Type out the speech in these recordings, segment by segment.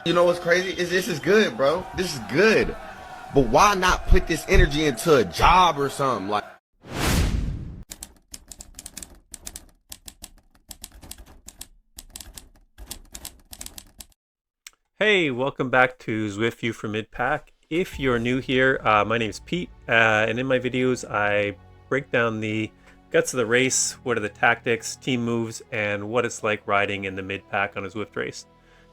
You know what's crazy is this is good, bro. This is good. But why not put this energy into a job or something? Like, Hey, welcome back to Zwift View for Mid-Pack. If you're new here, my name is Pete, and in my videos I break down the guts of the race, what are the tactics, team moves, and what it's like riding in the mid-pack on a Zwift race.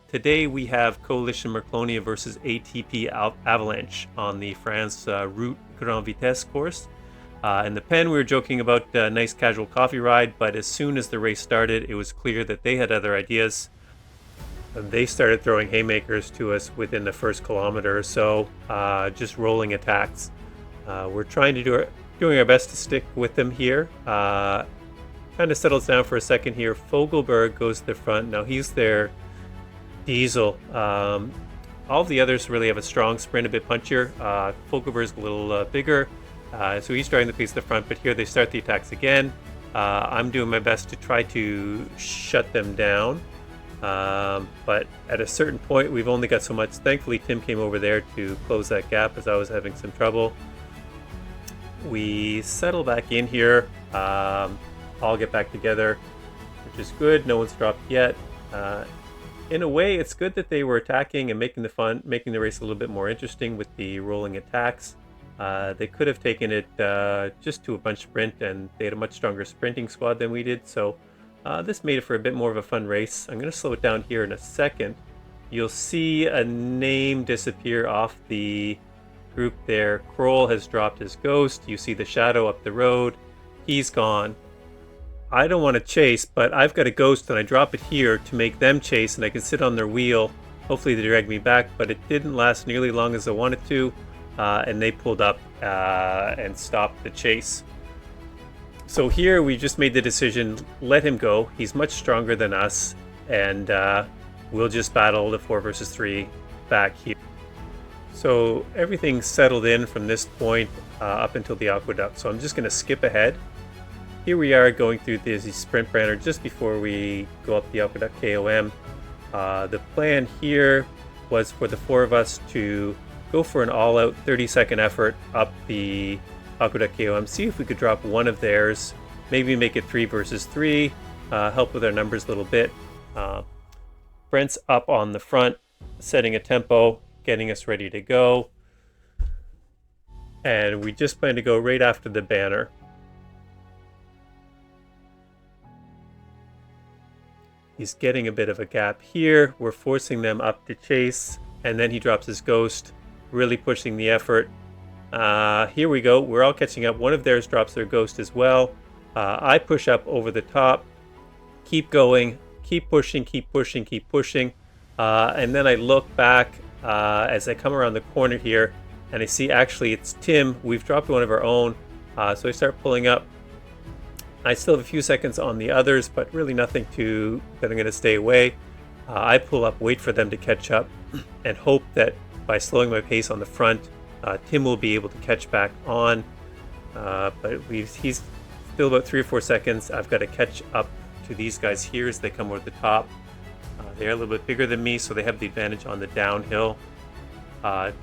Today we have Coalition Merclonia versus ATP Avalanche on the France Route Grand Vitesse course. In the pen we were joking about a nice casual coffee ride, but as soon as the race started it was clear that they had other ideas. They started throwing haymakers to us within the first kilometer or so, just rolling attacks. We're trying to doing our best to stick with them here. Kind of settles down for a second here. Fogelberg goes to the front. Now he's their diesel. All the others really have a strong sprint, a bit punchier. Fogelberg's a little bigger, so he's driving the pace at the front, but here they start the attacks again. I'm doing my best to try to shut them down. But at a certain point we've only got so much. Thankfully Tim came over there to close that gap as I was having some trouble. We settle back in here, all get back together, which is good. No one's dropped yet. In a way it's good that they were attacking and making the race a little bit more interesting with the rolling attacks. They could have taken it just to a bunch sprint, and they had a much stronger sprinting squad than we did, so this made it for a bit more of a fun race. I'm going to slow it down here in a second. You'll see a name disappear off the group there. Kroll has dropped his ghost. You see the shadow up the road. He's gone. I don't want to chase, but I've got a ghost and I drop it here to make them chase, and I can sit on their wheel. Hopefully they drag me back, but it didn't last nearly as long as I wanted to, and they pulled up and stopped the chase. So here we just made the decision, let him go. He's much stronger than us, and we'll just battle the 4 versus 3 back here. So everything's settled in from this point up until the Aqueduc. So I'm just going to skip ahead. Here we are going through the sprint banner just before we go up the Aqueduc KOM. The plan here was for the 4 of us to go for an all-out 30-second effort up the Aqueduc KOM, see if we could drop one of theirs, maybe make it 3 versus 3, help with our numbers a little bit. Brent's up on the front, setting a tempo, getting us ready to go. And we just plan to go right after the banner. He's getting a bit of a gap here. We're forcing them up to chase, and then he drops his ghost, really pushing the effort. Here we go. We're all catching up. One of theirs drops their ghost as well. I push up over the top, keep going, keep pushing, keep pushing, keep pushing. And then I look back as I come around the corner here, and I see actually it's Tim. We've dropped one of our own. So I start pulling up. I still have a few seconds on the others, but really nothing that I'm going to stay away. I pull up, wait for them to catch up, and hope that by slowing my pace on the front, Tim will be able to catch back on, but he's still about 3 or 4 seconds. I've got to catch up to these guys here as they come over the top. They're a little bit bigger than me, so they have the advantage on the downhill.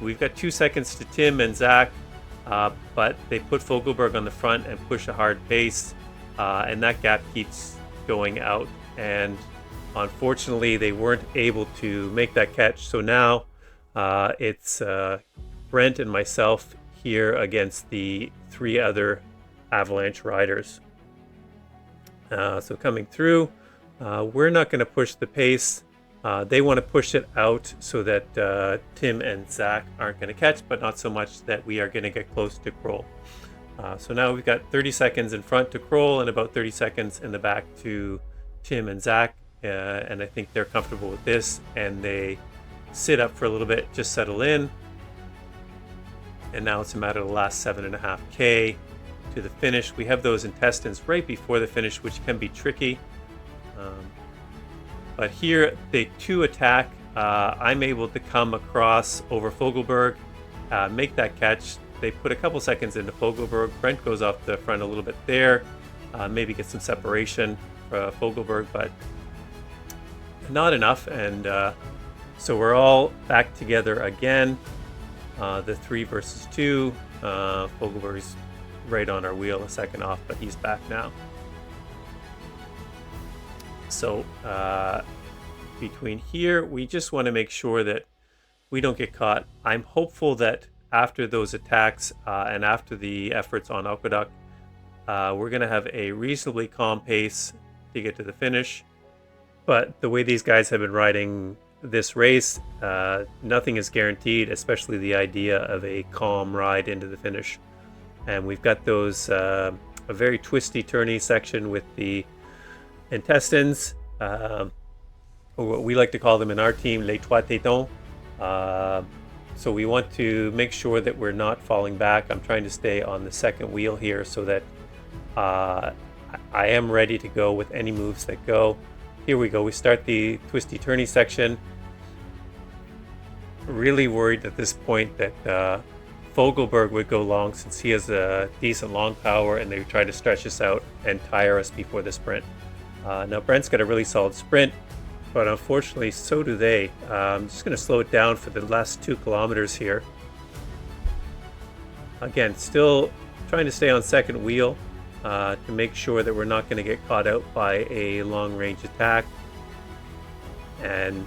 We've got 2 seconds to Tim and Zach, but they put Fogelberg on the front and push a hard pace, and that gap keeps going out, and unfortunately they weren't able to make that catch. So now it's Brent and myself here against the 3 other Avalanche riders. So coming through, we're not going to push the pace. They want to push it out so that Tim and Zach aren't going to catch, but not so much that we are going to get close to Kroll. So now we've got 30 seconds in front to Kroll and about 30 seconds in the back to Tim and Zach, and I think they're comfortable with this, and they sit up for a little bit, just settle in. And now it's a matter of the last 7.5K to the finish. We have those intestines right before the finish, which can be tricky. But here they 2 attack. I'm able to come across over Fogelberg, make that catch. They put a couple seconds into Fogelberg. Brent goes off the front a little bit there, maybe get some separation for Fogelberg, but not enough. And So we're all back together again. The 3 versus 2. Fogelberg's right on our wheel a second off, but he's back now. So between here, we just want to make sure that we don't get caught. I'm hopeful that after those attacks and after the efforts on Aqueduc, we're going to have a reasonably calm pace to get to the finish. But the way these guys have been riding this race, nothing is guaranteed, especially the idea of a calm ride into the finish. And we've got those a very twisty, turny section with the intestines, or what we like to call them in our team, les trois tétons. So we want to make sure that we're not falling back. I'm trying to stay on the second wheel here so that I am ready to go with any moves that go. Here we go. We start the twisty turny section. Really worried at this point that Fogelberg would go long, since he has a decent long power, and they try to stretch us out and tire us before the sprint. Now Brent's got a really solid sprint, but unfortunately so do they. I'm just going to slow it down for the last 2 kilometers here. Again, still trying to stay on second wheel to make sure that we're not going to get caught out by a long range attack, and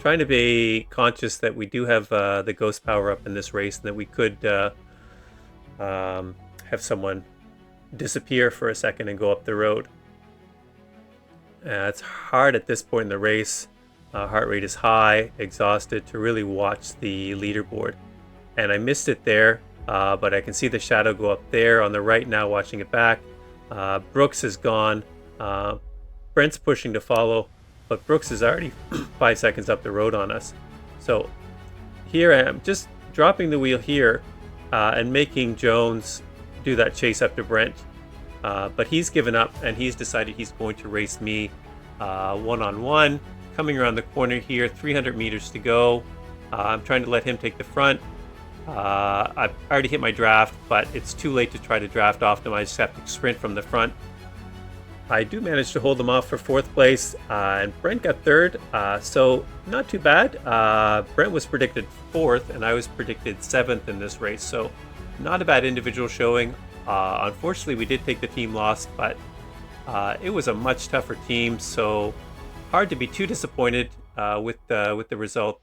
trying to be conscious that we do have the ghost power up in this race, and that we could have someone disappear for a second and go up the road. It's hard at this point in the race. Heart rate is high, exhausted, to really watch the leaderboard. And I missed it there, but I can see the shadow go up there on the right now, watching it back. Brooks is gone. Brent's pushing to follow, but Brooks is already 5 seconds up the road on us. So here I am, just dropping the wheel here and making Jones do that chase up to Brent. But he's given up, and he's decided he's going to race me one-on-one. Coming around the corner here, 300 meters to go. I'm trying to let him take the front. I've already hit my draft, but it's too late to try to draft off them. I just have to sprint from the front. I do manage to hold them off for 4th place, and Brent got 3rd, so not too bad. Brent was predicted 4th, and I was predicted 7th in this race, so not a bad individual showing. Unfortunately, we did take the team loss, but it was a much tougher team, so hard to be too disappointed with the result.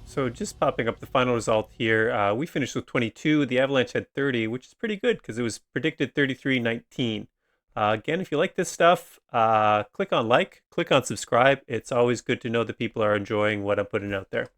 So just popping up the final result here, we finished with 22. The Avalanche had 30, which is pretty good because it was predicted 33-19. Again, if you like this stuff, click on like, click on subscribe. It's always good to know that people are enjoying what I'm putting out there.